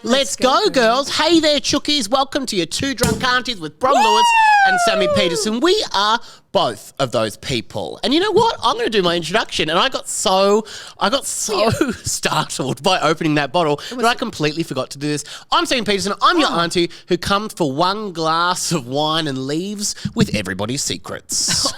Let's go, girls. Hey there, chookies. Welcome to your Two Drunk Aunties with Bron Lewis and Sammy Peterson. We are both of those people. And you know what? I'm going to do my introduction. And I got so startled by opening that bottle that I completely forgot to do this. I'm Sammy Peterson. I'm your auntie who comes for one glass of wine and leaves with everybody's secrets.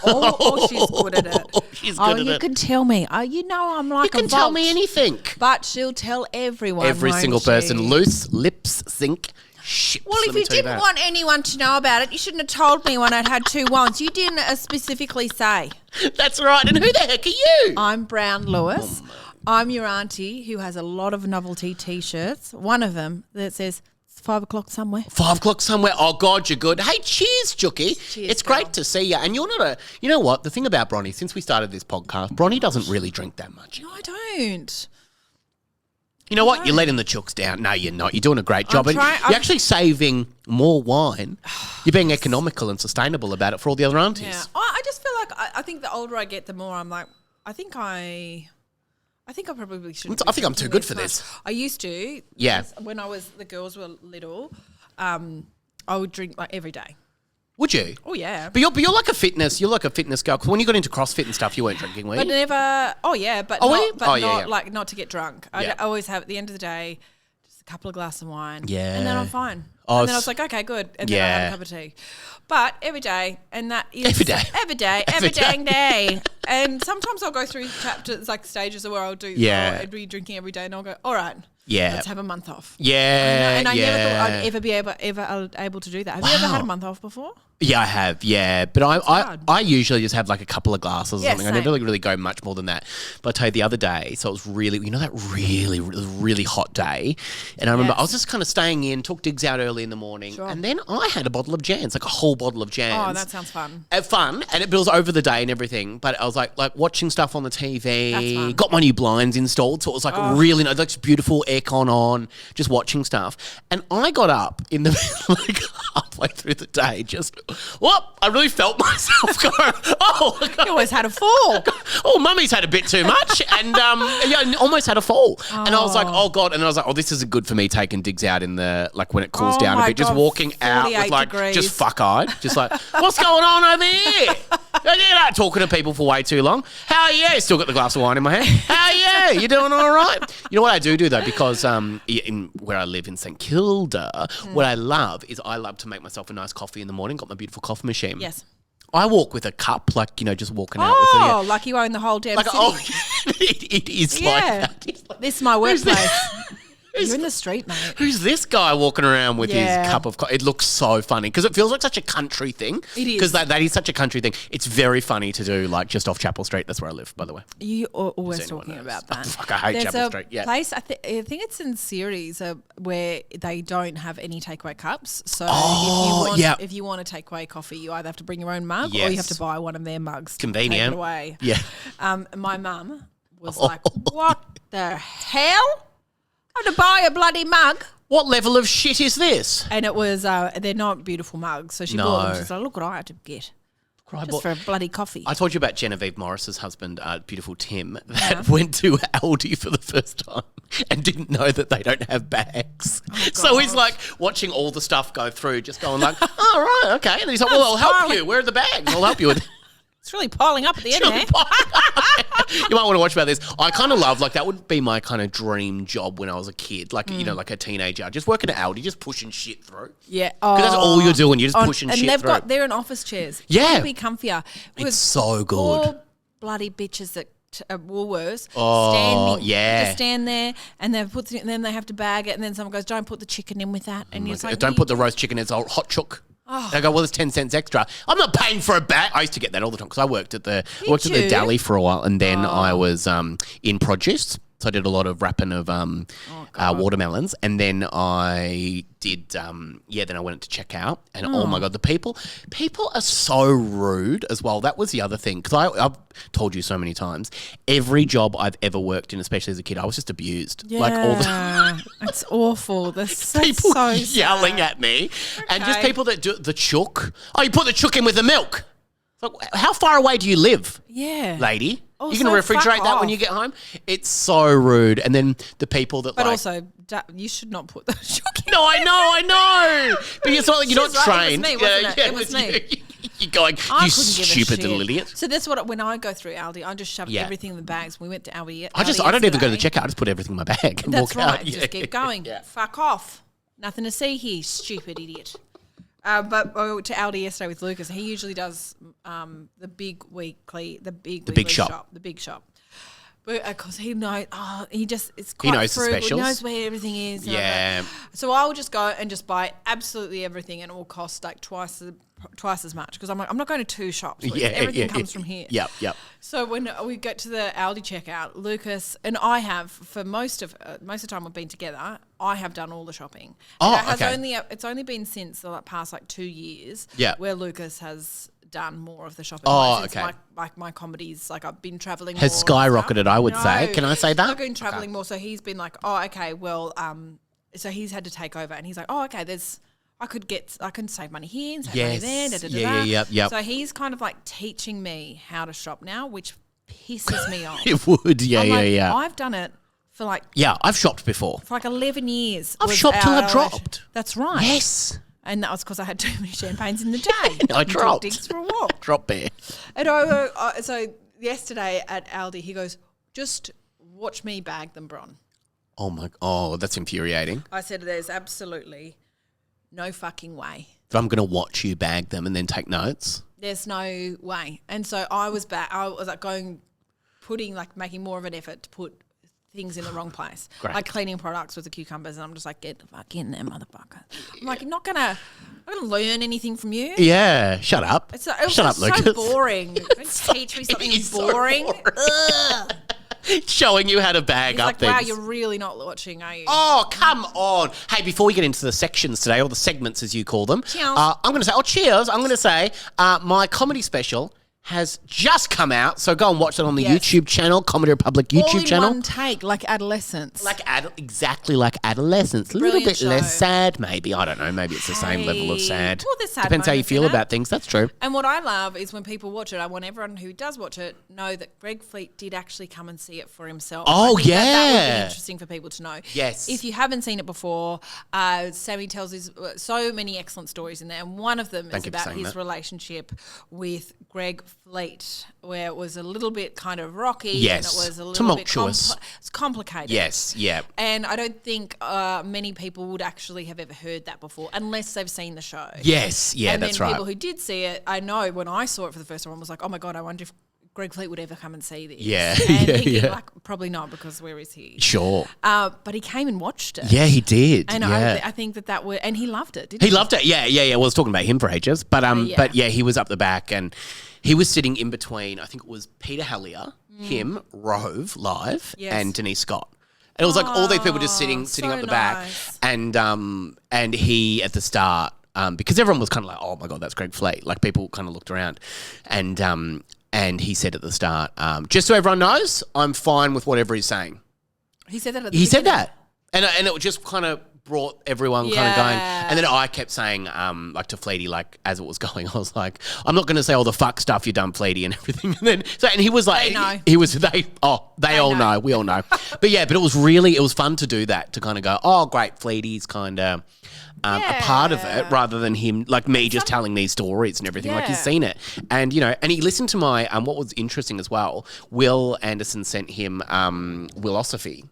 She's good at it. She's good at it. You can tell me. You know I'm like You can tell me anything. But she'll tell everyone. Every single person. Loose lips sink. Ships, well, if you didn't want anyone to know about it, you shouldn't have told me when I'd had two wines. You didn't specifically say. That's right. And who the heck are you? I'm Brown Lewis. I'm your auntie who has a lot of novelty T-shirts. One of them that says, it's 5 o'clock somewhere. 5 o'clock somewhere. Oh, God, you're good. Hey, cheers, Jookie. Cheers, it's great to see you. And you're not you know what? The thing about Bronny, since we started this podcast, Bronny doesn't really drink that much. No, I don't. You know what? You're letting the chooks down. No, you're not. You're doing a great job. You're actually saving more wine. You're being economical and sustainable about it for all the other aunties. Yeah. I just feel like I think the older I get, the more I'm like, I think I probably shouldn't. I think I'm too good for this. I used to. Yeah. When the girls were little, I would drink like every day. Would you? Oh yeah. But you're like a fitness girl. Because when you got into CrossFit and stuff, you weren't drinking, were you? But never. Oh yeah, but like not to get drunk. I always have at the end of the day, just a couple of glasses of wine. Yeah. And then I'm fine. Oh, and then I was like, okay, good. And then I have a cup of tea. But every day, and that is every dang day. And sometimes I'll go through chapters, like stages where I'll do. I'd be drinking every day, and I'll go, all right. Yeah. Let's have a month off. Yeah. And I never thought I'd ever be able to do that. Have you ever had a month off before? Yeah, I have. Yeah, but I usually just have like a couple of glasses or something. Same. I never really go much more than that. But I tell you, the other day, so it was really, that really hot day, and I remember I was just kind of staying in, took digs out early in the morning, and then I had a bottle of Jans, like a whole bottle of Jans. Oh, that sounds fun. And it builds over the day and everything. But I was like watching stuff on the TV. That's fun. Got my new blinds installed, so it was like really nice, like beautiful aircon on, just watching stuff. And I got up in the like halfway through the day, just. Well, I really felt myself go, You always had a fall. Oh, mummy's had a bit too much and almost had a fall. And I was like, oh, God. And I was like, this isn't good for me taking digs out in the, like when it cools down a bit. Just walking out with like, degrees. just fuck-eyed. Just like, what's going on over here? You're not talking to people for way too long. How are you? Still got the glass of wine in my hand. How are you? You doing all right? You know what I do though, because in where I live in St Kilda, what I love is I love to make myself a nice coffee in the morning. Got my beautiful coffee machine. Yes. I walk with a cup, like, just walking out with it. Oh, like you own the whole damn city. It is like that. This is my workplace. You're in the street, mate. Who's this guy walking around with his cup of coffee? It looks so funny because it feels like such a country thing. It is. Because that is such a country thing. It's very funny to do, like, just off Chapel Street. That's where I live, by the way. You are always talking about that. Oh, fuck, I hate Chapel Street. Yeah. Place, I think it's in Ceres where they don't have any takeaway cups. So if you want a takeaway coffee, you either have to bring your own mug or you have to buy one of their mugs. Convenient. To take it away. Yeah. My mum was like, what the hell? I had to buy a bloody mug. What level of shit is this? And it was, they're not beautiful mugs. So she bought them. She's like, look what I had to get. Just for a bloody coffee. I told you about Genevieve Morris's husband, beautiful Tim, that went to Aldi for the first time and didn't know that they don't have bags. Oh, so he's like watching all the stuff go through, just going like, oh, right, okay. And he's like, well, I'll help you. Where are the bags? I'll help you with It's really piling up at the end there. You might want to watch about this. I kind of love, like, that would be my kind of dream job when I was a kid, like, like a teenager. Just working at Aldi, just pushing shit through. Yeah. Because that's all you're doing. You're just pushing shit through. And they're in office chairs. Yeah. It'd be comfier. It's so good. All bloody bitches that Woolworths just stand there and then they have to bag it and then someone goes, don't put the chicken in with that. And you're like, don't put the roast chicken in, it's a hot chook. Oh. And I go, well, there's 10 cents extra. I'm not paying for a bag. I used to get that all the time because I worked at the deli for a while and then I was in produce. So I did a lot of wrapping of watermelons, and then I did, then I went to check out, and oh my God, the people are so rude as well. That was the other thing, because I've told you so many times, every job I've ever worked in, especially as a kid, I was just abused. Yeah, like all the time. It's awful. There's people so yelling at me, and just people that do the chook. Oh, you put the chook in with the milk. Like, how far away do you live? Yeah. Lady. You can refrigerate that when you get home. It's so rude. And then the people that But also, you should not put the shock in. No, I know. But it's not like you're not trained. It was me, wasn't it? It was me. You're going, you stupid little idiot. So that's what, when I go through Aldi, I just shove everything in the bags. We went to Aldi. I don't even go to the checkout. I just put everything in my bag and that's walk right. out. Just keep going. Fuck off. Nothing to see here, stupid idiot. But I went to Aldi yesterday with Lucas. He usually does the big shop. The big shop. But because he knows, it's quite knows the specials. He knows where everything is. Yeah. So I'll just go and just buy absolutely everything, and it will cost like twice as much, because I'm like, I'm not going to two shops. Everything comes from here. Yep. So when we get to the Aldi checkout, Lucas and I have, for most of the time we've been together, I have done all the shopping. It's only been since the past 2 years where Lucas has done more of the shopping. My comedies, I've been traveling has skyrocketed, I would say. Can I say that? I've been traveling more, so he's been like, oh, okay, well, so he's had to take over, and he's like, oh, okay, I can save money here and save money there. Yep. So he's kind of teaching me how to shop now, which pisses me off. It would, yeah. I've done it for I've shopped before. For 11 years. I've shopped till I dropped. That's right. Yes. And that was because I had too many champagnes in the day. I dropped. Digs for a walk. Drop bear. And so yesterday at Aldi, he goes, just watch me bag them, Bron. Oh, that's infuriating. I said, there's absolutely no fucking way. If I'm going to watch you bag them and then take notes? There's no way. And so I was making more of an effort to put things in the wrong place. Great. Like cleaning products with the cucumbers, and I'm just like, get the fuck in there, motherfucker. I'm like, I'm not gonna learn anything from you. Yeah, shut up. It was shut up, so Lucas. Boring. Don't teach me something boring. So boring. Showing you how to bag up things. Wow, you're really not watching, are you? Oh, come on. Hey, before we get into the sections today, or the segments as you call them, cheers. I'm going to say, cheers. I'm going to say my comedy special has just come out, so go and watch it on the YouTube channel, Comedy Republic YouTube channel. All in one take, like adolescence. Exactly like adolescence. A little bit less sad, maybe. I don't know. Maybe it's the same level of sad. Well, there's sad Depends how you feel about things. That's true. And what I love is when people watch it, I want everyone who does watch it know that Greg Fleet did actually come and see it for himself. Oh, that would be interesting for people to know. Yes. If you haven't seen it before, Sammy tells so many excellent stories in there, and one of them is about his relationship with Greg Fleet, where it was a little bit kind of rocky. Yes. And it was a little tumultuous. It's complicated. Yes, yeah. And I don't think many people would actually have ever heard that before, unless they've seen the show. Yes, yeah, that's right. And then people who did see it, I know when I saw it for the first time, I was like, oh my God, I wonder if Greg Fleet would ever come and see this. Yeah. And thinking, probably not, because where is he? Sure. But he came and watched it. Yeah, he did. And I think that would, and he loved it, didn't he? He loved it. Yeah. Well, I was talking about him for ages. But he was up the back, and he was sitting in between, I think it was Peter Hallier, him, Rove, live, and Denise Scott. And it was all these people just sitting up the back. And he, at the start, because everyone was kind of like, oh my God, that's Greg Fleet. Like, people kind of looked around. And he said at the start, just so everyone knows, I'm fine with whatever he's saying. He said that at the beginning? He said that. And it just kind of brought everyone kind of going. And then I kept saying, to Fleety, as it was going, I was like, I'm not going to say all the fuck stuff you done, Fleety, and everything. And he was like, they all know. We all know. But it was fun to do that, to kind of go, oh, great, Fleety's kind of a part of it, rather than him, me just telling these stories and everything. He's seen it. And, and he listened to my, what was interesting as well, Will Anderson sent him Willosophy.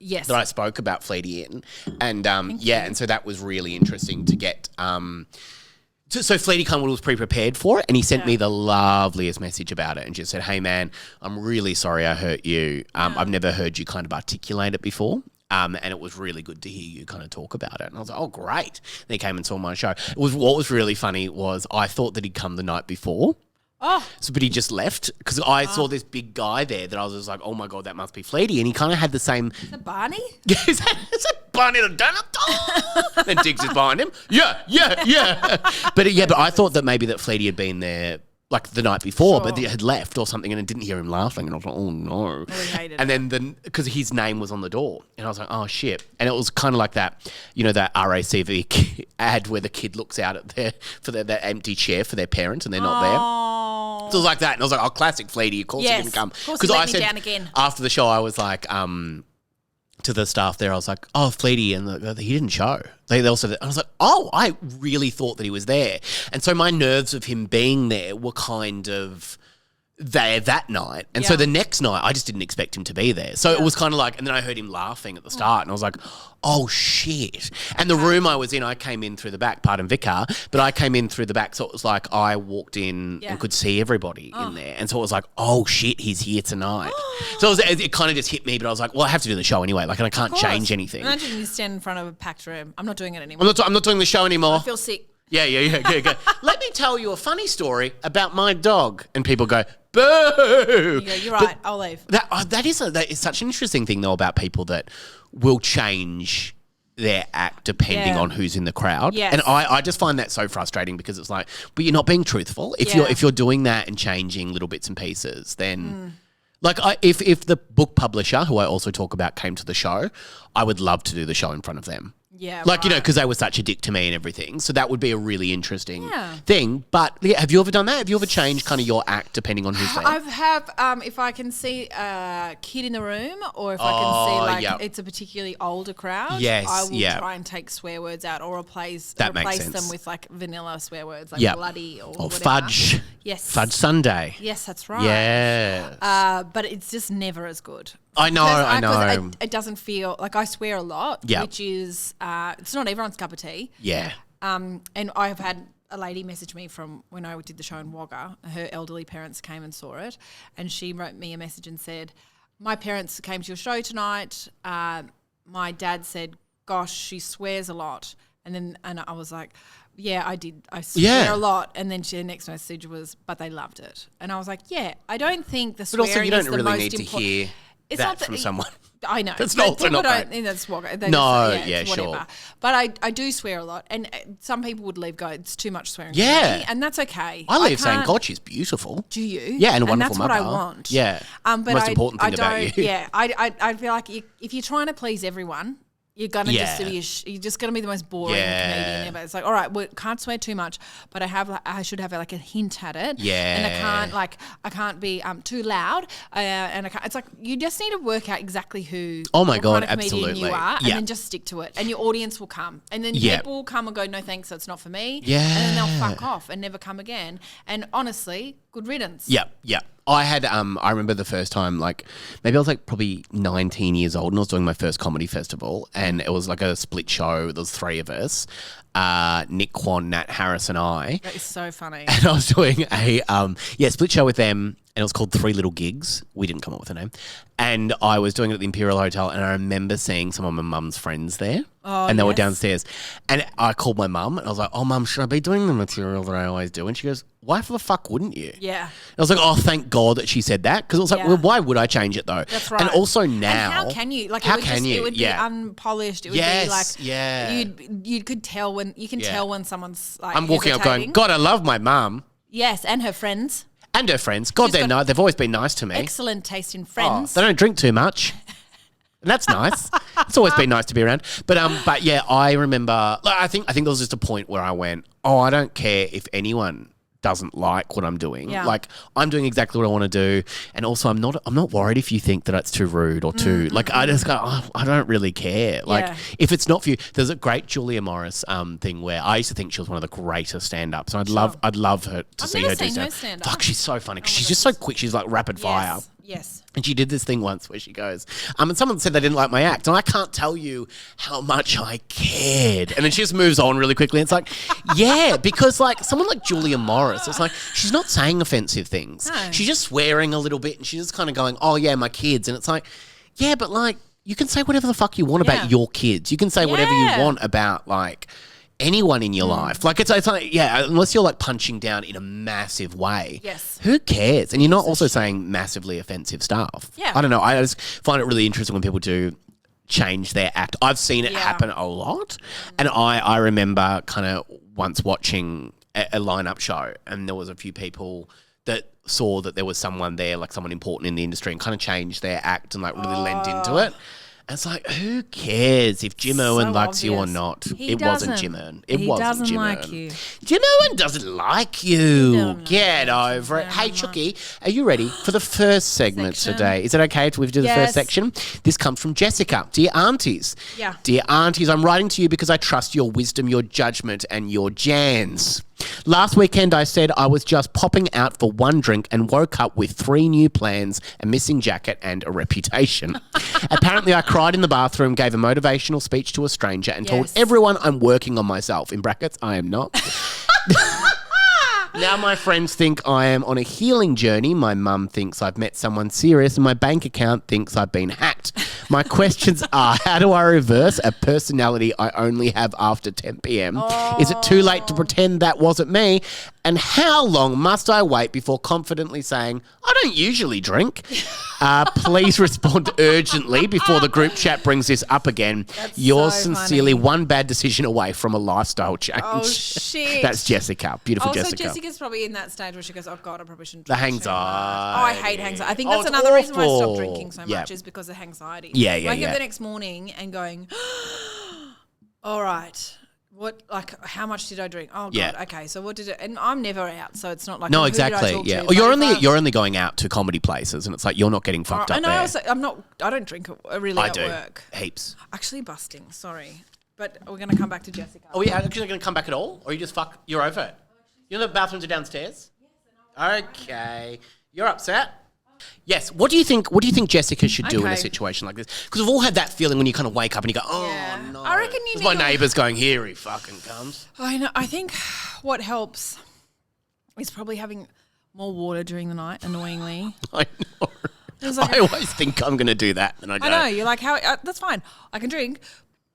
Yes. That I spoke about Fleety in. And, and so that was really interesting to get... So Fleety kind of was pre-prepared for it, and he sent me the loveliest message about it and just said, hey, man, I'm really sorry I hurt you. I've never heard you kind of articulate it before. And it was really good to hear you kind of talk about it. And I was like, oh, great. And he came and saw my show. What was really funny was I thought that he'd come the night before. Oh. But he just left, because I saw this big guy there that I was just like, oh my God, that must be Fleety. And he kind of had the same... Is it Barney? Yeah, is that Barney the donut? Then Diggs is behind him. Yeah. But I thought that maybe that Fleety had been there the night before, but he had left or something, and I didn't hear him laughing. And I was like, oh no. He hated and then because his name was on the door, and I was like, oh shit. And it was kind of like that, that RACV ad where the kid looks out at their empty chair for their parents and they're not there. So it was like that. And I was like, oh, classic Fleety. Of course he didn't come. Of course he let me down again. After the show, I was like, to the staff there, I was like, oh, Fleety, and he didn't show. They also said, I was like, oh, I really thought that he was there. And so my nerves of him being there were kind of there that night. And so the next night, I just didn't expect him to be there. So it was kind of like, and then I heard him laughing at the start and I was like, oh shit. And the room I was in, I came in through the back, pardon Vicar, but I came in through the back. So it was like, I walked in and could see everybody in there. And so it was like, oh shit, he's here tonight. So it kind of just hit me, but I was like, well, I have to do the show anyway. Like, and I can't change anything. Imagine you stand in front of a packed room. I'm not doing it anymore. I'm not doing the show anymore. I feel sick. Yeah. Let me tell you a funny story about my dog. And people go, boo. You go, you're right, I'll leave. That is such an interesting thing, though, about people that will change their act depending on who's in the crowd. Yes. And I just find that so frustrating because it's like, but you're not being truthful. If you're doing that and changing little bits and pieces, then... Like, if the book publisher, who I also talk about, came to the show, I would love to do the show in front of them. Yeah, like, because they were such a dick to me and everything. So that would be a really interesting thing. But have you ever done that? Have you ever changed kind of your act depending on who's there? I have, if I can see a kid in the room or if I can see it's a particularly older crowd, I will try and take swear words out or replace them with like vanilla swear words like bloody or whatever. Fudge. Yes. Fudge Sunday. Yes, that's right. Yeah. But it's just never as good. I know. It doesn't feel like I swear a lot, which is it's not everyone's cup of tea. Yeah. And I have had a lady message me from when I did the show in Wagga. Her elderly parents came and saw it, and she wrote me a message and said, "My parents came to your show tonight. My dad said, gosh, she swears a lot." And I was like, yeah, I did. I swear a lot. And then the next message was, but they loved it. And I was like, yeah, I don't think the swearing is the most important. But also, you don't really need to hear that from someone. I know. That's also not great. That's sure. But I do swear a lot. And some people would leave go, it's too much swearing for me. And that's okay. I leave saying, God, she's beautiful. Do you? Yeah, and a wonderful mother. That's what I want. Yeah. But most important thing about you. Yeah. I feel like if you're trying to please everyone, you're gonna you're just gonna be the most boring comedian ever. It's like, all right, well, can't swear too much, but I should have like a hint at it. Yeah. And I can't be too loud. And I can't. It's like you just need to work out exactly who. Oh my God, kind of comedian absolutely. you are, and then just stick to it, and your audience will come, and then people will come and go, no thanks, that's not for me. Yeah. And then they'll fuck off and never come again. And honestly, good riddance. Yeah. I had, I remember the first time, like, maybe I was like probably 19 years old and I was doing my first comedy festival and it was like a split show. There was three of us, Nick, Quan, Nat, Harris and I. That is so funny. And I was doing a, split show with them and it was called Three Little Gigs. We didn't come up with a name. And I was doing it at the Imperial Hotel and I remember seeing some of my mum's friends there. Oh, and they were downstairs. And I called my mum and I was like, oh, Mum, should I be doing the material that I always do? And she goes, why the fuck wouldn't you? Yeah. And I was like, oh, thank God that she said that. Because it was like, well, why would I change it though? That's right. And also now. And how can you? Like, it would be unpolished. It would be like, you could tell when, tell when someone's like, I'm walking up going, God, I love my mum. Yes, and her friends. And her friends. God, they've always been nice to me. Excellent taste in friends. They don't drink too much. And that's nice. It's always been nice to be around. But yeah, I remember, I think there was just a point where I went, oh, I don't care if anyone doesn't like what I'm doing. Yeah. Like, I'm doing exactly what I want to do. And also, I'm not worried if you think that it's too rude or too, like, I just go, I don't really care. Like, if it's not for you, there's a great Julia Morris thing where I used to think she was one of the greatest stand-ups. And I'd love her to see her do stand-up. Fuck, she's so funny because she's just so quick. She's like rapid fire. Yes. And she did this thing once where she goes, and someone said they didn't like my act, and I can't tell you how much I cared. And then she just moves on really quickly. And it's like, yeah, because like someone like Julia Morris, it's like she's not saying offensive things. No. She's just swearing a little bit, and she's just kind of going, oh yeah, my kids. And it's like, yeah, but like you can say whatever the fuck you want about your kids. You can say whatever you want about like anyone in your life. Like it's like, unless you're like punching down in a massive way. Yes. Who cares? And you're not also saying massively offensive stuff. Yeah. I don't know. I just find it really interesting when people do change their act. I've seen it happen a lot. And I remember kind of once watching a lineup show and there was a few people that saw that there was someone there, like someone important in the industry and kind of changed their act and like really lent into it. It's like, who cares if Jim Owen likes you or not? It wasn't Jim Owen. It wasn't Jim Owen. He doesn't like you. Jim Owen doesn't like you. Get over it. Hey, Chucky, are you ready for the first segment today? Is it okay if we do the first section? This comes from Jessica. Dear Aunties. Yeah. Dear Aunties, I'm writing to you because I trust your wisdom, your judgment, and your jans. Last weekend, I said I was just popping out for one drink and woke up with 3 new plans, a missing jacket, and a reputation. Apparently, I cried in the bathroom, gave a motivational speech to a stranger, and told everyone I'm working on myself. In brackets, I am not. Now my friends think I am on a healing journey. My mum thinks I've met someone serious, and my bank account thinks I've been hacked. My questions are, how do I reverse a personality I only have after 10 p.m? Is it too late to pretend that wasn't me? And how long must I wait before confidently saying, I don't usually drink? Please respond urgently before the group chat brings this up again. Yours sincerely, one bad decision away from a lifestyle change. Oh, shit. That's Jessica. Beautiful Jessica. So Jessica's probably in that stage where she goes, oh, God, I probably shouldn't drink. The anxiety. Oh, I hate anxiety. I think that's another reason why I stopped drinking so much is because of anxiety. Yeah. Waking up the next morning and going, all right. What, like, how much did I drink? Oh, God, okay, so what did it, and I'm never out, so it's not like, no, exactly, yeah. Or you're only going out to comedy places, and it's like, you're not getting fucked up there. I don't drink really at work. Heaps. Actually busting, sorry. But we're going to come back to Jessica. Are we actually going to come back at all? Or you just you're over it? You know the bathrooms are downstairs? Yes. Okay. You're upset? Yes. What do you think Jessica should do in a situation like this? Because we've all had that feeling when you kind of wake up and you go, oh, no. I reckon my neighbour's going, here he fucking comes. I know. I think what helps is probably having more water during the night, annoyingly. I know. I always think I'm going to do that, and I don't. I know. You're like, that's fine. I can drink,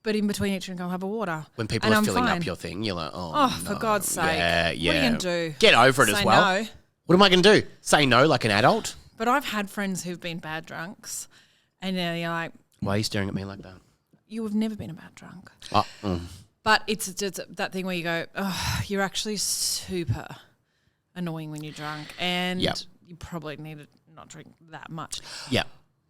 but in between each drink, I'll have a water. When people are filling up your thing, you're like, no. For God's sake. Yeah. What are you going to do? Get over it as well. No. What am I going to do? Say no like an adult? But I've had friends who've been bad drunks, and then you're like, why are you staring at me like that? You have never been a bad drunk. But it's just that thing where you go, oh, you're actually super annoying when you're drunk, and you probably need to not drink that much. Yeah.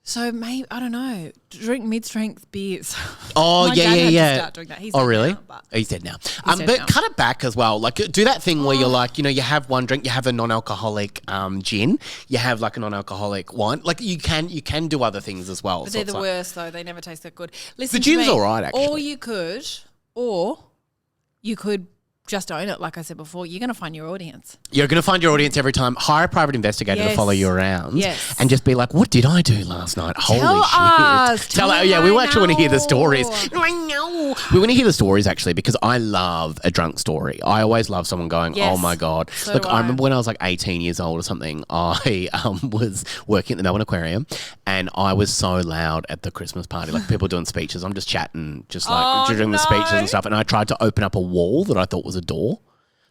So maybe, I don't know, drink mid-strength beers. Oh, My dad had to start doing that. He's really? Now, he's dead now. But cut it back as well. Like, do that thing where you're like, you have one drink, you have a non-alcoholic gin, you have like a non-alcoholic wine. Like, you can do other things as well. But they're the worst, though. They never taste that good. Listen, the gin's all right, actually. Or you could just own it, like I said before. You're going to find your audience. You're going to find your audience every time. Hire a private investigator to follow you around and just be like, what did I do last night? Holy shit. Tell us. Yeah, we actually want to hear the stories. I know. We want to hear the stories, actually, because I love a drunk story. I always love someone going, oh, my God. So Look, I remember when I was like 18 years old or something, I was working at the Melbourne Aquarium and I was so loud at the Christmas party. Like, people doing speeches. I'm just chatting, just like during the speeches and stuff. And I tried to open up a wall that I thought was a door.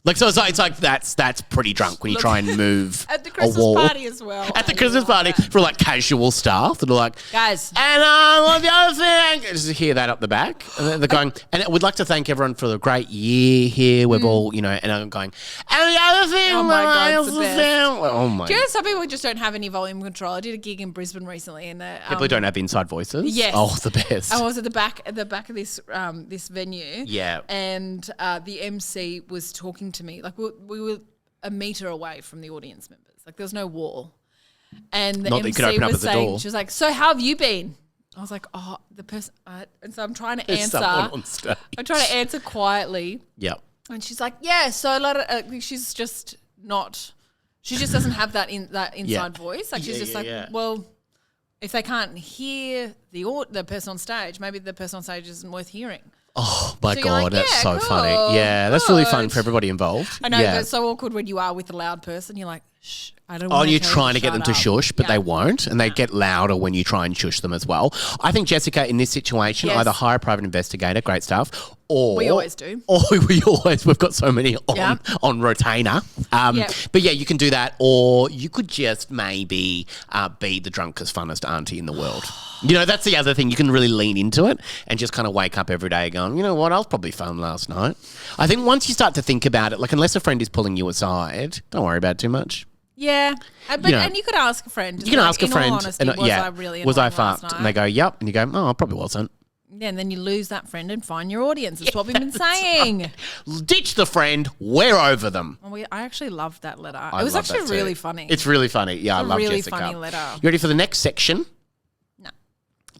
Like, so it's like that's pretty drunk when you try and move at the Christmas party as well. At the Christmas party for like casual staff that are like, guys, and what's the other thing? Just hear that up the back. And they're going, and we'd like to thank everyone for the great year here. We've all, and I'm going, and the other thing. Oh my God, it's the best. Oh my. Do you know some people just don't have any volume control? I did a gig in Brisbane recently, and people who don't have inside voices. Yes. Oh, the best. I was at the back of this this venue. Yeah. And the MC was talking to me like we were a metre away from the audience members. Like, there was no wall. And the MC was saying, she was like, so how have you been? I was like, oh, the person. And so I'm trying to answer. On stage. I'm trying to answer quietly. Yep. And she's like, yeah, so she's just not, she just doesn't have that inside voice. Like, she's well, if they can't hear the person on stage, maybe the person on stage isn't worth hearing. Oh, my God, that's so funny. Yeah, that's really fun for everybody involved. I know, but it's so awkward when you are with a loud person. You're like, shh, I don't want to. Oh, you're trying to get them to shush, but they won't, and they get louder when you try and shush them as well. I think, Jessica, in this situation, either hire a private investigator, great stuff, or we always do. Or we've got so many on retainer. But yeah, you can do that, or you could just maybe be the drunkest, funnest auntie in the world. That's the other thing. You can really lean into it and just kind of wake up every day going, you know what, I was probably fun last night. I think once you start to think about it, like, unless a friend is pulling you aside, don't worry about it too much. Yeah, but and you could ask a friend. You can ask a friend. In all honesty, was I fucked? And they go, yep. And you go, oh, I probably wasn't. Yeah, and then you lose that friend and find your audience. That's what we've been saying. Right. Ditch the friend. We're over them. Well, I actually loved that letter. It was actually really funny. It's really funny. Yeah, I love really Jessica. Funny letter. You ready for the next section? No.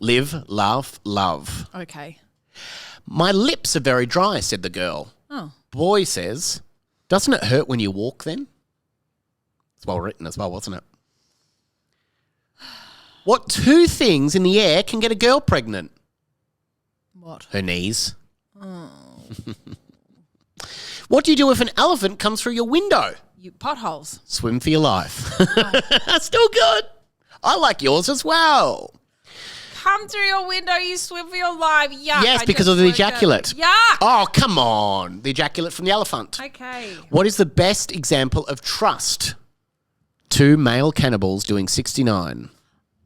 Live, laugh, love. Okay. My lips are very dry, said the girl. Oh. Boy says, doesn't it hurt when you walk then? It's well written as well, wasn't it? What 2 things in the air can get a girl pregnant? What? Her knees. Oh. What do you do if an elephant comes through your window? You potholes. Swim for your life. Oh. Still good. I like yours as well. Come through your window, you swim for your life. Yuck. Yes, because of the ejaculate. Yuck. Oh, come on. The ejaculate from the elephant. Okay. What is the best example of trust? 2 male cannibals doing 69.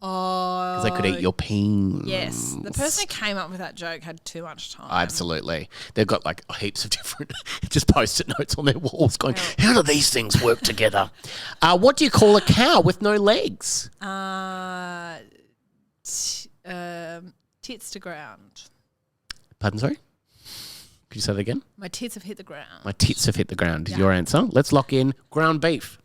Oh. Because they could eat your peens. Yes. The person who came up with that joke had too much time. Absolutely. They've got like heaps of different just post-it notes on their walls going, how do these things work together? What do you call a cow with no legs? Tits to ground. Pardon, sorry? Could you say that again? My tits have hit the ground. My tits have hit the ground is your answer. Let's lock in ground beef.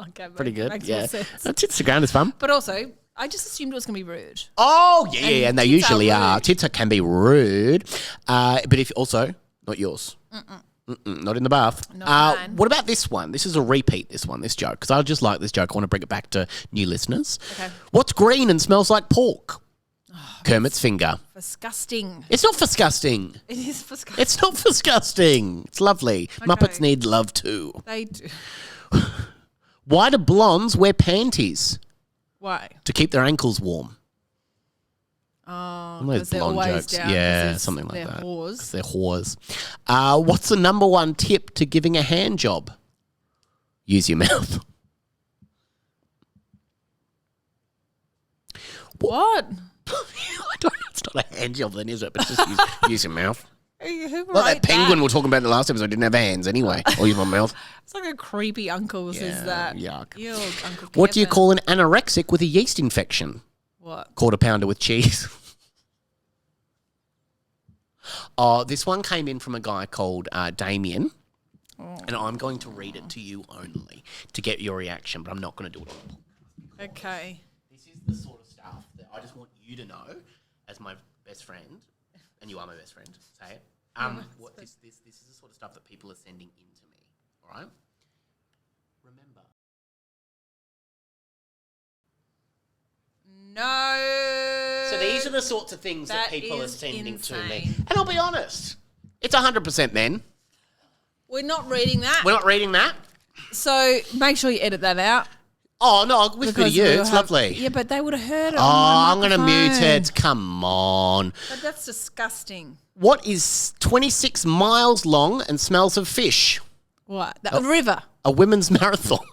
Okay. Pretty good. Makes yeah. more sense. Tits to ground is fun. But also, I just assumed it was going to be rude. Oh, yeah, and they usually are. Tits can be rude. But if also, not yours. Not in the bath. Not mine. What about this one? This is a repeat, this joke, because I just like this joke. I want to bring it back to new listeners. Okay. What's green and smells like pork? Kermit's finger. Disgusting. It's not disgusting. It is disgusting. It's not disgusting. It's lovely. Okay. Muppets need love too. They do. Why do blondes wear panties? Why? To keep their ankles warm. Oh, those blonde jokes. Yeah, something like that. Whores. They're whores. What's the number 1 tip to giving a hand job? Use your mouth. What? It's not a hand job then, is it? But just use your mouth. Who Well, that penguin we were talking about in the last episode didn't have hands anyway. Or use my mouth. It's like a creepy uncle says that. Yuck. Ew, Uncle What do you Kevin. call an anorexic with a yeast infection? What? Quarter pounder with cheese. Oh, this one came in from a guy called Damien. Oh. And I'm going to read it to you only to get your reaction, but I'm not going to do it on. Okay. This is the sort of stuff that I just want you to know as my best friend, and you are my best friend, say it. This is the sort of stuff that people are sending in to me, all right? Remember. No. So these are the sorts of things that people are is sending to me. insane. And I'll be honest, it's 100% men. We're not reading that. We're not reading that. So make sure you edit that out. Oh, no, I'll whisper to you. It's lovely. Yeah, but they would have heard it. Oh, I'm going to mute it. Come on. But that's disgusting. What is 26 miles long and smells of fish? What? A river. A women's marathon.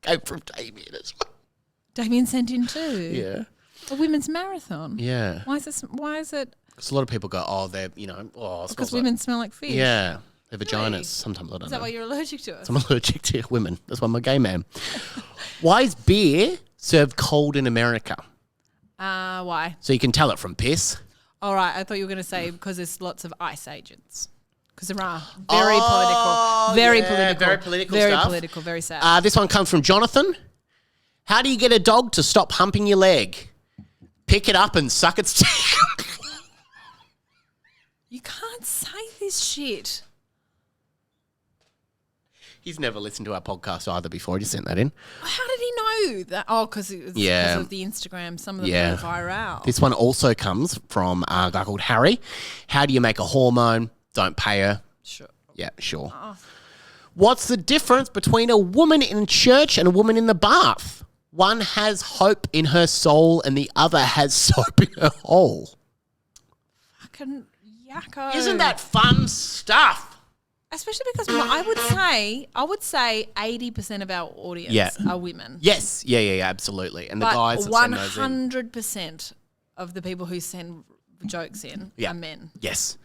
Go from Damien as well. Damien sent in too. Yeah. A women's marathon. Yeah. Why is it? Because a lot of people go, oh, they're, Because women smell like fish. Yeah. Their vaginas. Really? Sometimes I don't know. Is that why you're allergic to it? I'm allergic to women. That's why I'm a gay man. Why is beer served cold in America? Why? So you can tell it from piss. All right. I thought you were going to say because there's lots of ice agents. Because there are. Very political. Very political. Very political Very stuff. political. Very sad. This one comes from Jonathan. How do you get a dog to stop humping your leg? Pick it up and suck its teeth. You can't say this shit. He's never listened to our podcast either before. He just sent that in. How did he know that? Oh, because it was because of the Instagram. Some of them go viral. This one also comes from a guy called Harry. How do you make a hormone? Don't pay her. Sure. Yeah, sure. What's the difference between a woman in church and a woman in the bath? One has hope in her soul and the other has soap in her hole. Fucking yucko. Isn't that fun stuff? Especially because I would say 80% of our audience are women. Yes. Yeah, absolutely. And the guys that send those in. 100% of the people who send jokes in are men. Yes.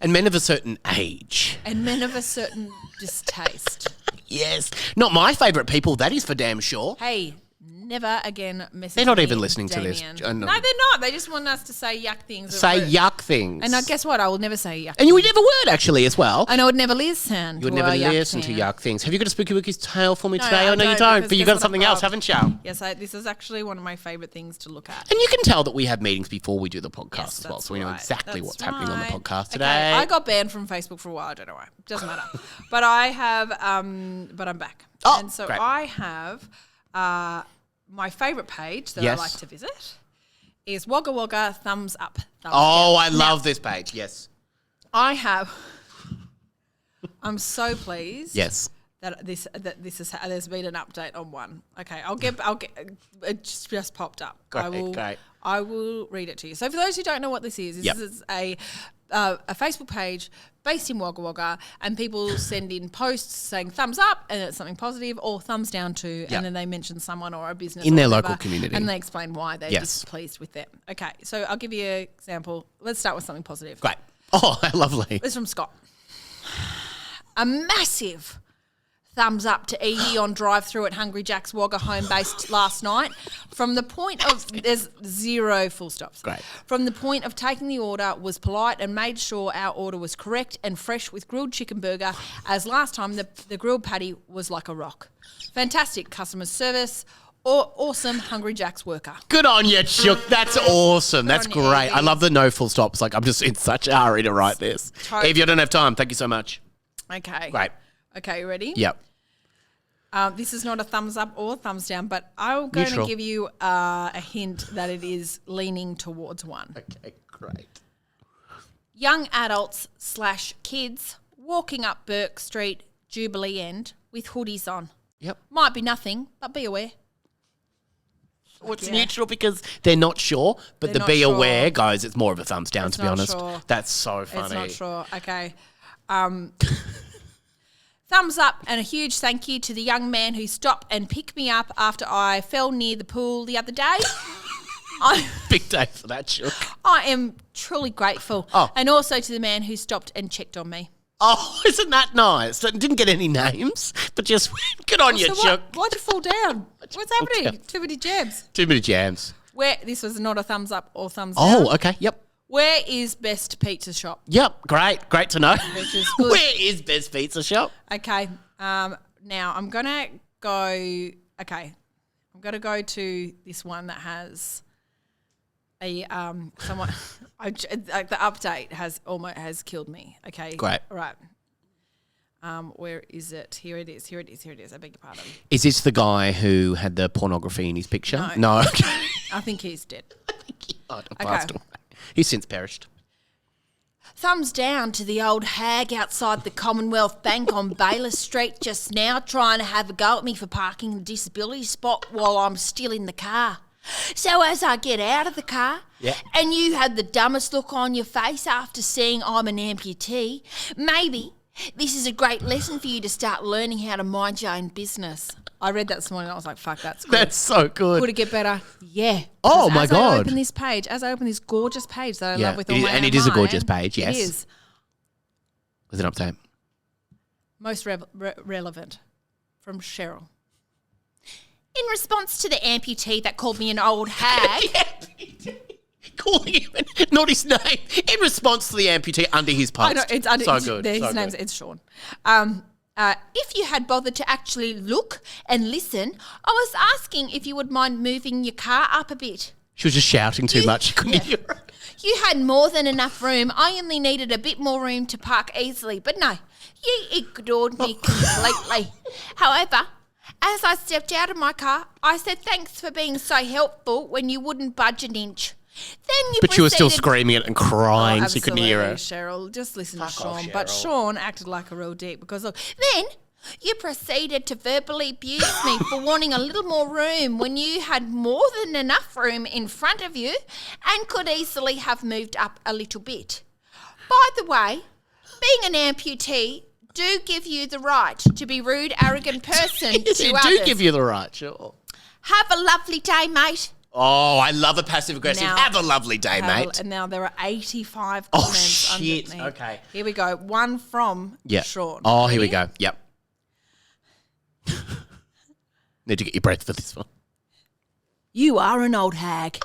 And men of a certain age. And men of a certain distaste. Yes. Not my favourite people, that is for damn sure. Hey, never again message They're not me, even listening to this. Damien. No, they're not. They just want us to say yuck things. Say yuck things. And guess what? I will never say yuck And you would things. never would, actually, as well. And I would never listen You would never listen to yuck things. Have you got a Spooky Wookie's tale for me No, today? I Oh, no, you don't, don't. because But you've guess got what something I've else, got? haven't you? Yes, this is actually one of my favourite things to look at. And you can tell that we have meetings before we do the podcast Yes, as well, that's so we know right. exactly That's what's happening on the right. podcast Okay, today. I got banned from Facebook for a while. I don't know why. Doesn't matter. But I have, but I'm back. Oh, and so great. I have my favourite page that Yes. I like to visit is Wagga Wagga thumbs up. Thumbs Oh, down. I love this page. Yes. I'm so pleased. Yes. That this is there's been an update on one. Okay, I'll get it just popped up. Great. I will read it to you. So for those who don't know what this is a Facebook page based in Wagga Wagga, and people send in posts saying thumbs up and it's something positive, or thumbs down to, and then they mention someone or a business In or their whatever, local community. and they explain why they're Yes. displeased with them. Okay, so I'll give you an example. Let's start with something positive. Great. Oh, lovely. This is from Scott. A massive thumbs up to Edie on drive-through at Hungry Jack's Wagga home based last night. From the point of, there's zero full stops. Great. From the point of taking the order, was polite and made sure our order was correct and fresh with grilled chicken burger, as last time the grilled patty was like a rock. Fantastic customer service. Awesome Hungry Jack's worker. Good on you, Chook. That's awesome. That's on you, great. I Evie. love the no full stops. Like, I'm just in such a hurry to write this. Totally. If you don't have time, thank you so much. Okay. Great. Okay, you ready? Yep. This is not a thumbs up or thumbs down, but I'm going Neutral. to give you a hint that it is leaning towards one. Okay, great. Young adults / kids walking up Burke Street, Jubilee End, with hoodies on. Yep. Might be nothing, but be aware. What's Yeah. neutral because they're not sure, but They're the not be sure. aware, guys, it's more of a thumbs down, It's to be not honest. sure. That's so funny. It's not sure. Okay. Thumbs up and a huge thank you to the young man who stopped and picked me up after I fell near the pool the other day. Big day for that, Chook. I am truly grateful. Oh. And also to the man who stopped and checked on me. Oh, isn't that nice? Didn't get any names, but just good on you, So Chook. why'd you fall down? What's happening? down? Too many jabs. Too many jams. Where this was not a thumbs up or thumbs down. Oh, okay. Yep. Where is best pizza shop? Yep. Great to know. Which is good. Where is Best Pizza Shop? Okay. Now I'm gonna go. Okay, I'm gonna go to this one that has a someone. The update has killed me. Okay. Great. All right. Where is it? Here it is. I beg your pardon. Is this the guy who had the pornography in his picture? No. Okay. I think he's dead. Passed away. He's since perished. Thumbs down to the old hag outside the Commonwealth Bank on Baylor Street just now, trying to have a go at me for parking the disability spot while I'm still in the car. So as I get out of the car, and you had the dumbest look on your face after seeing I'm an amputee, maybe this is a great lesson for you to start learning how to mind your own business. I read that this morning and I was like, fuck, that's good. That's so good. Could it get better? Yeah. Oh, Because my as God. I open this gorgeous page that I love with all It is- my and own it is a heart, gorgeous page, yes. It is. With an update. Most relevant from Cheryl. In response to the amputee that called me an old hag, Calling him not his name in response to the amputee under his post. I know it's under so his, good. his so name's good. it's Sean. If you had bothered to actually look and listen, I was asking if you would mind moving your car up a bit. She was just shouting too much. Couldn't hear her. You had more than enough room. I only needed a bit more room to park easily. But no, you ignored me completely. However, as I stepped out of my car, I said thanks for being so helpful when you wouldn't budge an inch. Then you But she was still proceeded- screaming it and crying, so you couldn't hear her. Cheryl, just listen Fuck to Sean. off, But Cheryl. Sean acted like a real dick because look, then you proceeded to verbally abuse me for wanting a little more room when you had more than enough room in front of you and could easily have moved up a little bit. By the way, being an amputee do give you the right to be rude, arrogant person Yes, to it others. do give you the right, sure. Have a lovely day, mate. Oh, I love a passive aggressive. Now- Have a lovely day, mate. And now there are 85 Oh, comments shit. underneath. Okay. Here we go. One from Yeah. Sean. Oh, here we Ready? go. Yep. Need to get your breath for this one. You are an old hag.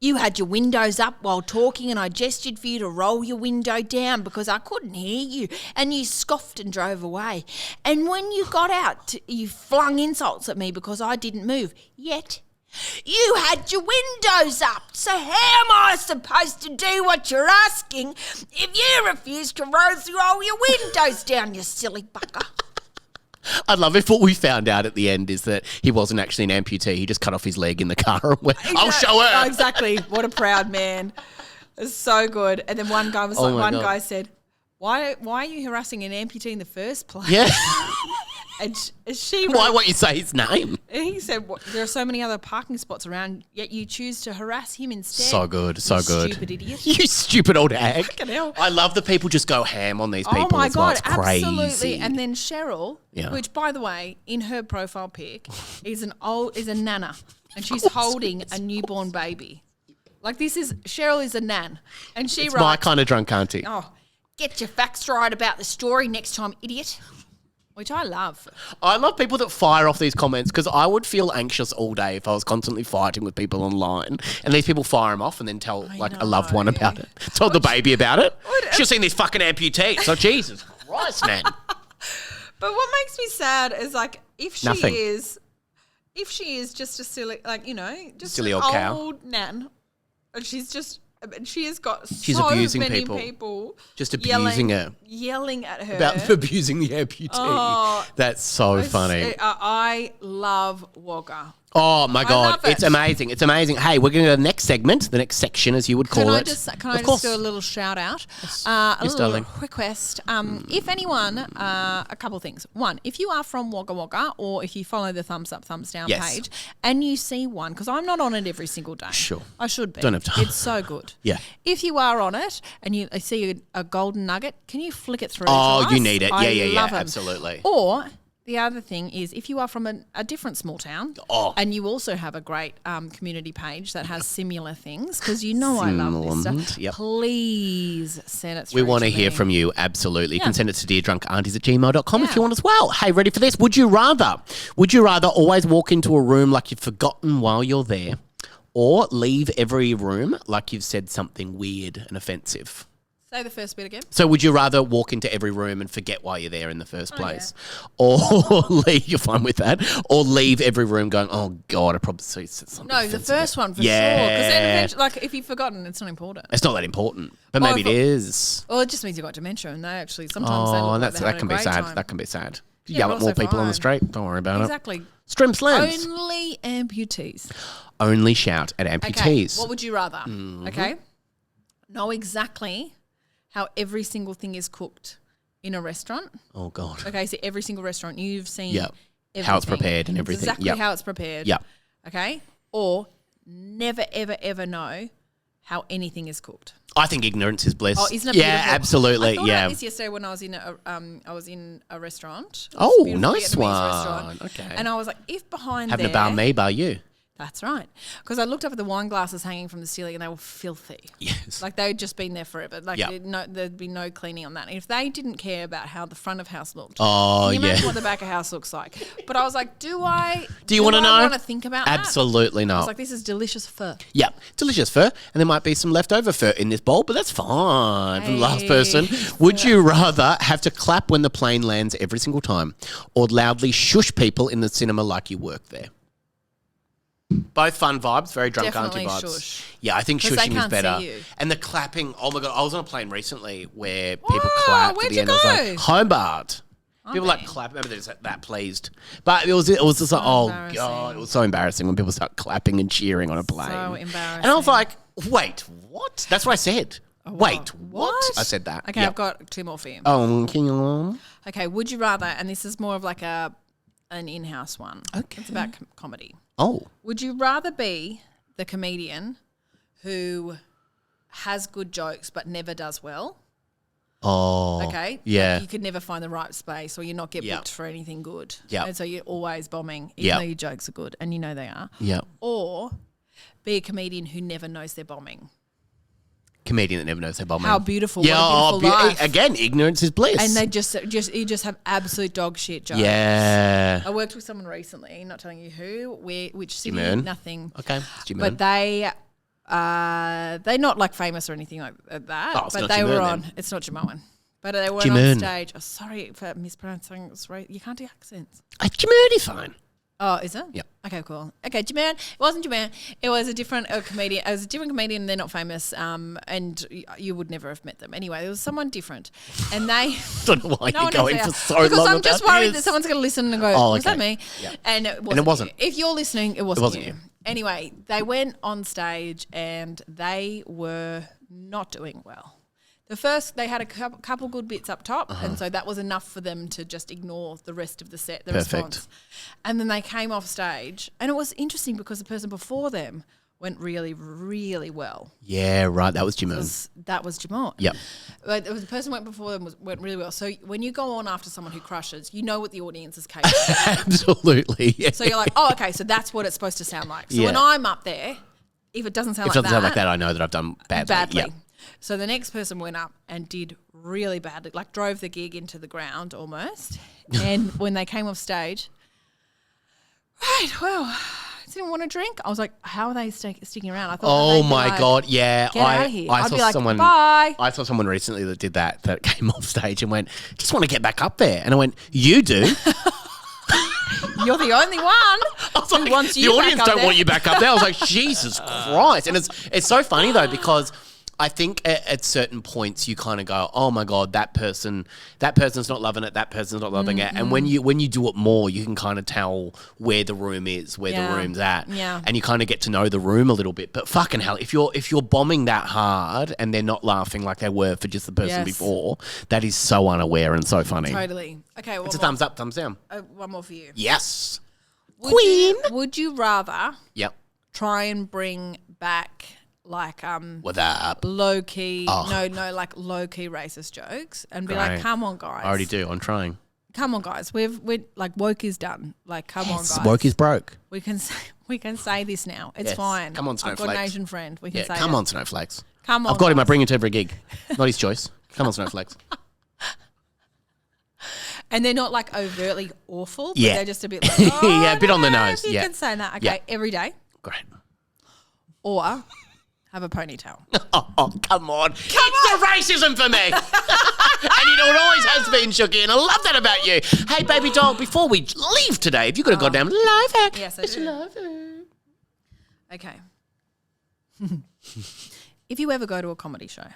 You had your windows up while talking and I gestured for you to roll your window down because I couldn't hear you and you scoffed and drove away. And when you got out, you flung insults at me because I didn't move. Yet, you had your windows up. So how am I supposed to do what you're asking if you refuse to roll your windows down, you silly bugger? I love it. What we found out at the end is that he wasn't actually an amputee. He just cut off his leg in the car and went, I'll show her. Oh, exactly. What a proud man. It's so good. And then one guy guy said, why are you harassing an amputee in the first place? Yeah. And she Why won't you say his name? And he said, there are so many other parking spots around, yet you choose to harass him instead. So good, so good. Stupid idiot. You stupid old hag. Fucking hell. I love that people just go ham on these people. Oh my as well. God, It's crazy. absolutely. And then Cheryl, Yeah. which by the way, in her profile pic, is a nana. And she's holding a newborn baby. Like Cheryl is a nan. And she It's writes, my kind of drunk auntie. oh, get your facts right about the story next time, idiot. Which I love. I love people that fire off these comments because I would feel anxious all day if I was constantly fighting with people online. And these people fire them off and then tell a loved one about it. Told the baby about it. Should have seen these fucking amputees. So Jesus Christ, man. But what makes me sad is like if she is just a silly, like, just Silly an old cow. old nan, and she has got She's so abusing many people. Just abusing her. Yelling at her. About abusing the amputee. Oh, That's so funny. I love Wagga. Oh my God, love it. it's amazing! It's amazing. Hey, we're going to go to the next segment, the next section, as you would call Can I it. just Of course. do a little shout out? Yes. A Yes, little darling. request. If anyone, a couple of things. One, if you are from Wagga Wagga, or if you follow the thumbs up, thumbs down Yes. page, and you see one, because I'm not on it every single day. Sure. I should be. Don't have time. It's so good. Yeah. If you are on it and you see a golden nugget, can you flick it through? Oh, to you us? need it. I Yeah, love 'em. absolutely. Or the other thing is, if you are from a different small town and you also have a great community page that has similar things, because I love this stuff, Yep. please send it through. We want to to hear me. from you, absolutely. You can send it to deardrunkaunties@gmail.com if Yeah. you want as well. Hey, ready for this? Would you rather always walk into a room like you've forgotten while you're there, or leave every room like you've said something weird and offensive? Say the first bit again. So would you rather walk into every room and forget why you're there in the first place? Or you're fine with that? Or leave every room going, oh God, I probably said something No, the offensive. first one for sure. Yeah. Because then eventually, like, if you've forgotten, it's not important. It's not that important, but Or maybe it is. Well, it just means you've got dementia, and they actually sometimes they Oh, look like they're that having can a be great sad. time. That can be sad. You Yeah, yell but at more also people on the fine. street. Don't worry about Exactly. it. Strim slams. Only amputees. Only shout at Okay, amputees. what would you rather? Mm-hmm. Okay, know exactly how every single thing is cooked in a restaurant. Oh God. Okay, so every single restaurant you've seen. Yep. How it's everything. prepared and everything. Exactly Yep. how it's prepared. Yep. Okay, or never ever ever know how anything is cooked. I think ignorance is bliss. Oh, isn't it yeah, beautiful? absolutely. I thought Yeah. about this yesterday when I was in a restaurant. It was Oh, a beautiful nice Vietnamese one. restaurant. Okay. And I was like, if behind Having there, a bar me, bar you. that's right. Because I looked up at the wine glasses hanging from the ceiling and they were filthy. Yes. Like they'd just been there forever. Like Yep. there'd be no cleaning on that. And if they didn't care about how the front of house looked, Oh, can you imagine yeah. what the back of house looks like? But I was like, do I wanna know? want to think about that? Absolutely I was not. like, this is delicious pho. Yeah, delicious fur, and there might be some leftover fur in this bowl, but that's fine. For the last Hey. person, would you rather have to clap when the plane lands every single time, or loudly shush people in the cinema like you work there? Both fun vibes, very drunk Definitely auntie vibes. shush. Yeah, I think 'Cause they shushing is can't see better. you. And the clapping, oh my God, I was on a plane recently where people Wow, clapped at where'd the you end. I was like, go? Hobart. People like Okay. clap. Maybe they're just that pleased, but it was just like, oh embarrassing. God, it was so embarrassing when people start clapping and cheering on a plane. So And I was embarrassing. like, wait, what? That's what I said. Wait, what? I said that. Okay, Yep. I've got two more for you. Can you? Okay, would you rather, and this is more of like an in-house one. Okay. It's about comedy. Oh, Would you rather be the comedian who has good jokes but never does well? oh, Okay. yeah. Like you could never find the right space or you not get Yep. booked for anything good. Yep. And so you're always bombing, even Yep. though your jokes are good and you know they are. Yeah. Or be a comedian who never knows they're bombing. Comedian that never knows they're bombing. How beautiful. What a beautiful life. Again, ignorance is bliss. And they you just have absolute dog shit jokes. Yeah. I worked with someone recently, not telling you who, which city, Jimoon. nothing. Okay. But they're not like famous or anything like that. Oh, but they were on. Then. It's not Jimoon. But they went Jimoon. on stage. Oh, sorry for mispronouncing. You can't do accents. Jimoon is fine. Oh, is it? Yep. Okay, cool. Okay, Jimoon. It wasn't Jimoon. It was a different comedian. It was a different comedian. They're not famous, and you would never have met them. Anyway, there was someone different, and they. Don't know why you're going for so because long. I'm just worried that someone's going to listen and go, "Was that me?" Yeah. And it wasn't. If you're listening, it wasn't you. Anyway, they went on stage and they were not doing well. They had a couple good bits up top, and so that was enough for them to just ignore the rest of the set, response. And then they came off stage, and it was interesting because the person before them went really, really well. Yeah, right. That was Jimoon. That was Jimoon. Yep. But the person went before them went really well. So when you go on after someone who crushes, you know what the audience is capable of. Absolutely. Yeah. So you're like, oh, okay, so that's what it's supposed to sound like. So when I'm up there, if it doesn't sound like that, I know that I've done badly. Yep. So the next person went up and did really badly, like drove the gig into the ground almost. And when they came off stage, right, well, didn't want to drink. I was like, how are they sticking around? I thought, oh my God, yeah. Get out of here. I'd be like, someone, bye. I saw someone recently that did that came off stage and went, just want to get back up there. And I went, you do? You're the only one who wants you the audience back up don't there. want you back up there. I was like, Jesus Christ. And it's so funny though, because I think at certain points you kind of go, oh my God, that person's not loving it, that person's not loving it. And when you do it more, you can kind of tell where the room is, where the room's at. Yeah. And you kind of get to know the room a little bit. But fucking hell, if you're bombing that hard and they're not laughing like they were for just the person before, that is so unaware and so funny. Totally. Okay, it's a thumbs up, thumbs down. One more for you. Yes. Queen. Would you rather try and bring back like what up? Low key like low key racist jokes and be like, come on guys. I already do. I'm trying. Come on guys. We're like woke is done. Like come on guys. Woke is broke. We can say this now. It's fine. Come on, snowflakes. I've got an Asian friend. We can say come on, snowflakes. Come on. I've got him. I bring him to every gig. Not his choice. Come on, snowflakes. And they're not like overtly awful, but they're just a bit like, a bit on the nose. You can say that. Okay, every day. Great. Or have a ponytail. Oh, come on. It's the racism for me. And you know, it always has been, Shooky, and I love that about you. Hey, baby doll, before we leave today, have you got a goddamn life hack? Yes, I do. Okay. If you ever go to a comedy show.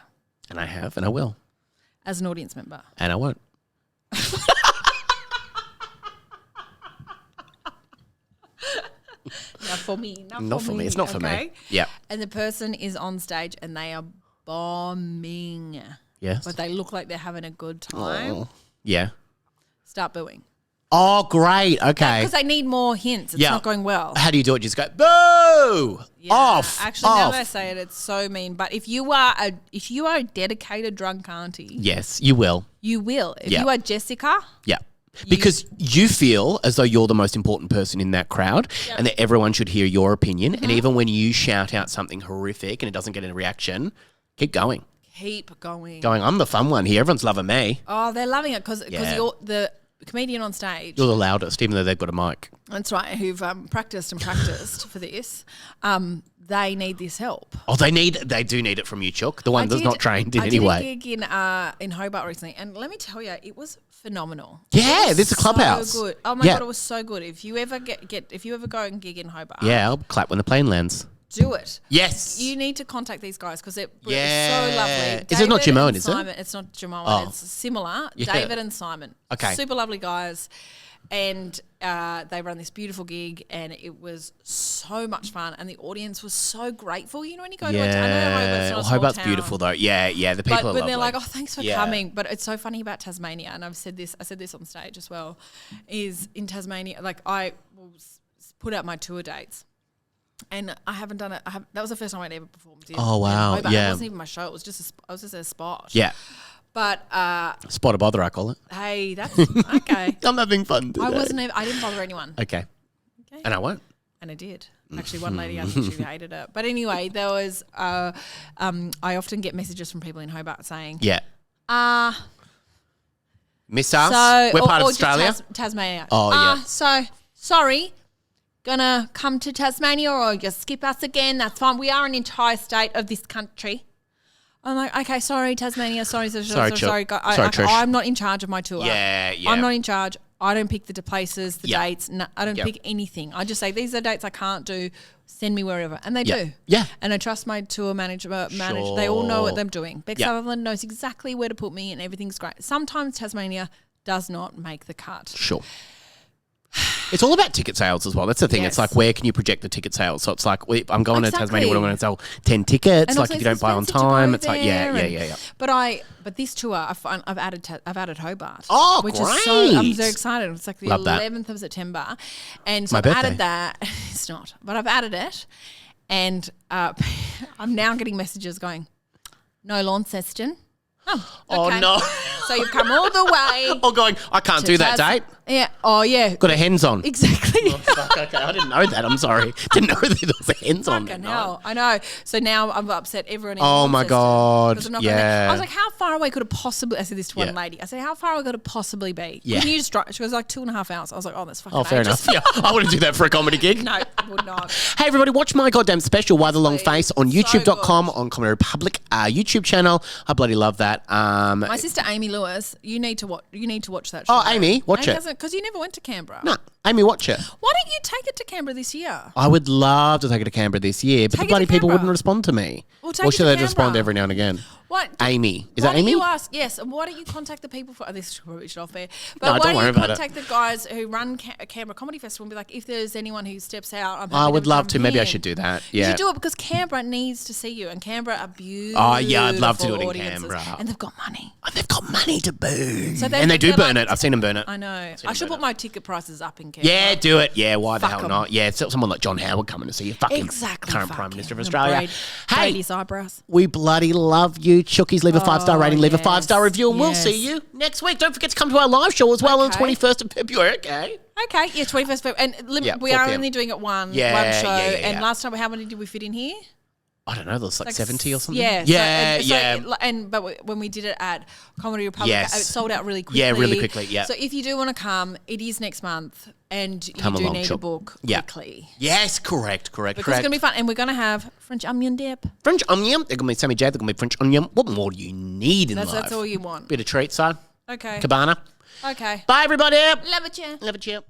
And I have, and I will. As an audience member. And I won't. Not for me. Not for me. It's not for me. Yeah. And the person is on stage and they are bombing. Yes. But they look like they're having a good time. Oh. Yeah. Start booing. Oh, great. Okay. Because they need more hints. It's not going well. How do you do it? Just go, boo! Yeah. Off. Actually, now that I say it, it's so mean. But if you are a dedicated drunk auntie. Yes, you will. You will. If you are Jessica. Yeah. Because you feel as though you're the most important person in that crowd and that everyone should hear your opinion. And even when you shout out something horrific and it doesn't get a reaction, keep going. Keep going. I'm the fun one here. Everyone's loving me. Oh, they're loving it because you're the comedian on stage. You're the loudest, even though they've got a mic. That's right, who've practiced for this. They need this help. Oh, they do need it from you, Chook. The one that's not trained in any way. I did a gig in Hobart recently, and let me tell you, it was phenomenal. Yeah, there's a clubhouse. So good. Oh my God, it was so good. If you ever if you ever go and gig in Hobart, I'll clap when the plane lands. Do it. Yes. You need to contact these guys because they're so lovely. Is it not Jimoon, is Simon, it? It's not Jimoon. Oh. It's similar. Yeah. David and Simon. Okay. Super lovely guys. And they run this beautiful gig and it was so much fun and the audience was so grateful. You know when you go to a town, Hobart's beautiful though. Yeah, the people are lovely. But when they're like, oh, thanks for coming. But it's so funny about Tasmania, and I said this on stage as well, is in Tasmania, like I will put out my tour dates. And I haven't done it. That was the first time I'd ever performed. Oh wow! It wasn't even my show. It was just a spot. Yeah. But spot a bother, I call it. Hey, that's okay. I'm having fun today. I didn't bother anyone. Okay. And I won't. And I did. Actually, one lady, I think she hated it. But anyway, there was, I often get messages from people in Hobart saying, Yeah. Miss us? So, We're part of or just Australia? Tasmania. Oh, yeah. So, sorry, gonna come to Tasmania or just skip us again. That's fine. We are an entire state of this country. I'm like, okay, sorry, Tasmania. Sorry, Chuck. sorry. Trish. I'm not in charge of my tour. Yeah. I'm not in charge. I don't pick the places, the Yep. dates. No, I don't Yep. pick anything. I just say, these are dates I can't do. Send me wherever. And they do. Yeah. And I trust my tour manager. They all know what they're doing. Bex Yep. Sutherland knows exactly where to put me and everything's great. Sometimes Tasmania does not make the cut. Sure. It's all about ticket sales as well. That's the thing. Yes. It's like, where can you project the ticket sales? So it's like, I'm going to Tasmania, Exactly. I'm going to sell 10 tickets. And Like, also if you don't it's buy on expensive to go time, it's like, there yeah. But this tour, I've added Hobart. Oh, which great. is so, I'm so excited. It's like the Love that. 11th of September, and so My I've birthday. added that. It's not, but I've added it, and I'm now getting messages going, no Launceston. Oh, okay. Oh, no. So you've come all the way. Oh, going, I can't do that date. Yeah. Oh, yeah. Got a hens on. Exactly. Fuck, okay, I didn't know that. I'm sorry. Didn't know that there was a hens on that Fucking night. hell. I know. So now I've upset everyone in Oh, my Launceston, God. 'cause I'm not Yeah. I was like, how far away could it possibly, I said this to Yeah. one lady, I said, how far away could it possibly be? Yeah. Can you just drive? She was like 2.5 hours. I was like, oh, that's fucking Oh, fair ages. enough. Yeah, I wouldn't do that for a comedy gig. No, would not. Hey, everybody, watch my goddamn special, Why the Long Please. Face, on So youtube.com, good. on Comedy Republic YouTube channel. I bloody love that. My sister Amy Lewis, you need to watch that show. Oh, Amy, watch it. Because you never went to Canberra. No, Amy, watch it. Why don't you take it to Canberra this year? I would love to take it to Canberra this year, but Take the it bloody to people Canberra. wouldn't respond to me. Well, take Or it should to they respond Canberra. every now and again? What? Amy. Is Why that Amy? don't you ask? Yes. And why don't you contact the people for? This is probably off there. But No, why don't don't worry you about it. contact the guys who run Canberra Comedy Festival and be like, if there's anyone who steps out, I'm happy I would love jump to. Maybe I in. should do that. You Yeah. should do it because Canberra needs to see you, and Canberra are beautiful. Oh, yeah, I'd love to do it in audiences, Canberra. and they've got money. Oh, they've got money to burn. So And they do they're burn like- it. I've seen them burn it. I know. I them should burn put it. my ticket prices up in Canberra. Yeah, do it. Yeah, why the Fuck hell 'em. not? Yeah, it's someone like John Howard coming to see you. Fucking Exactly. current fuck Prime Minister of him. Australia. Hey, Brady's eyebrows. we bloody love you. Chookies, leave a 5-star rating, leave a yes, 5-star review, and we'll yes. see you next week. Don't forget to come to our live show as well on Okay. 21st of February. Okay. Okay, yeah, 21st February. And Yeah, we 4 are p.m. only doing it one show. yeah. And last time, how many did we fit in here? I don't know. There's like 70 or something. Yeah, Yeah. But when we did it at Comedy Republic, Yes. it sold out really quickly. Yeah, really quickly, yeah. So if you do want to come, it is next month, and Come you do along, need sure. a book Yeah. quickly. Yes, correct. Because it's going to be fun, and we're going to have French onion dip. French onion. They're going to be Sammy J. They're going to be French onion. What more do you need in life? That's all you want. Bit of treat, son. Okay. Cabana. Okay. Bye, everybody. Love it, yeah. Love it, you.